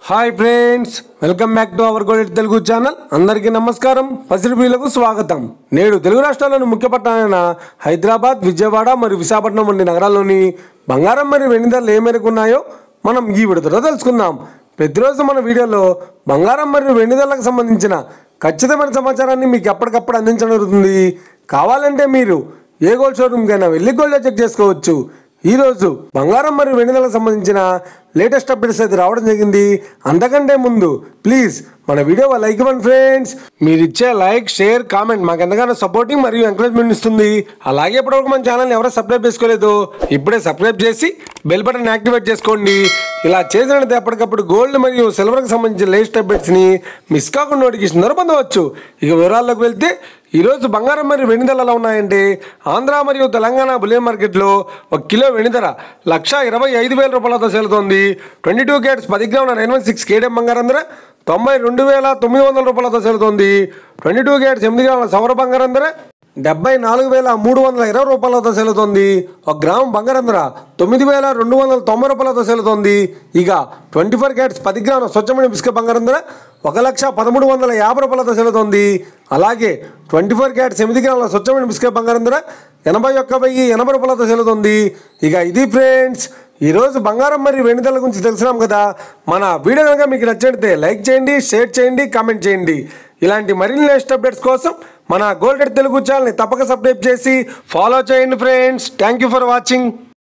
Hi friends, welcome back to our gold Telugu channel. అందరికీ నమస్కారం. పసిడిపిలకు స్వాగతం. నేడు తెలుగు రాష్ట్రాల్లోని ముఖ్య పట్టణాలైన హైదరాబాద్, విజయవాడ మరియు విశాఖపట్నం వంటి నగరాల్లోని బంగారం మరియు వెండి ధరలు ఏ మేరకు ఉన్నాయో మనం ఈ విడతలో తెలుసుకుందాం. ప్రతిరోజు మన వీడియోలో బంగారం మరియు వెండి ధరలకు సంబంధించిన ఖచ్చితమైన సమాచారాన్ని మీకు ఎప్పటికప్పుడు అందించడం జరుగుతుంది. కావాలంటే మీరు ఏ గోల్డ్ షోరూమ్కైనా వెళ్ళి గోల్డ్ చెక్ చేసుకోవచ్చు. ఈరోజు బంగారం మరియు వెండి ధరలకు సంబంధించిన లేటెస్ట్ అప్డేట్స్ అయితే రావడం జరిగింది. అంతకంటే ముందు ప్లీజ్ మన వీడియో లైక్ ఇవ్వండి ఫ్రెండ్స్. మీరు ఇచ్చే లైక్, షేర్, కామెంట్ మాకు ఎంతగానో సపోర్టింగ్ మరియు ఎంకరేజ్మెంట్ ఇస్తుంది. అలాగే ఇప్పటివరకు మన ఛానల్ని ఎవరో సబ్స్క్రైబ్ చేసుకోలేదు, ఇప్పుడే సబ్స్క్రైబ్ చేసి బెల్ బటన్ యాక్టివేట్ చేసుకోండి. ఇలా చేసినట్లయితే ఎప్పటికప్పుడు గోల్డ్ మరియు సిల్వర్కి సంబంధించిన లేటెస్ట్ అప్డేట్స్ని మిస్ కాకుండా నోటిఫికేషన్ ద్వారా పొందవచ్చు. ఇక వివరాల్లోకి వెళ్తే ఈరోజు బంగారం మరియు వెండి ధరలు ఎలా ఉన్నాయంటే, ఆంధ్ర మరియు తెలంగాణ బులియన్ మార్కెట్లో 1 కిలో వెండి ధర 1,25,000 రూపాయలతో సేలుతోంది. 22 క్యారెట్స్ 10 గ్రాముల 916 కేడిఎం బంగారం ధర 92,900 రూపాయలతో సేలుతోంది. 22 క్యారెట్స్ 8 గ్రాముల సవర బంగారం ధర 74,320 రూపాయలతో సేలుతోంది. 1 గ్రాము బంగారం ధర 9,290 రూపాయలతో సేలుతోంది. ఇక 24 క్యారెట్స్ 10 గ్రాముల స్వచ్ఛమైన బిస్కెట్ బంగారం ధర 1,13,50 రూపాయలతో సేలుతోంది. అలాగే 24 క్యారెట్స్ 8 గ్రాముల స్వచ్ఛమైన బిస్కెట్ బంగారం ధర 81,080 రూపాయలతో సేలుతోంది. ఇక ఇది ఫ్రెండ్స్ ఈరోజు బంగారం మరియు వెండి ధరల గురించి తెలిసినాం కదా. మన వీడియో కనుక మీకు నచ్చితే లైక్ చేయండి, షేర్ చేయండి, కామెంట్ చేయండి. ఇలాంటి మరిన్ని లేటెస్ట్ అప్డేట్స్ కోసం మన గోల్డ్ తెలుగు ఛానల్ని తప్పక సబ్స్క్రైబ్ చేసి ఫాలో చేయండి friends. Thank you for watching.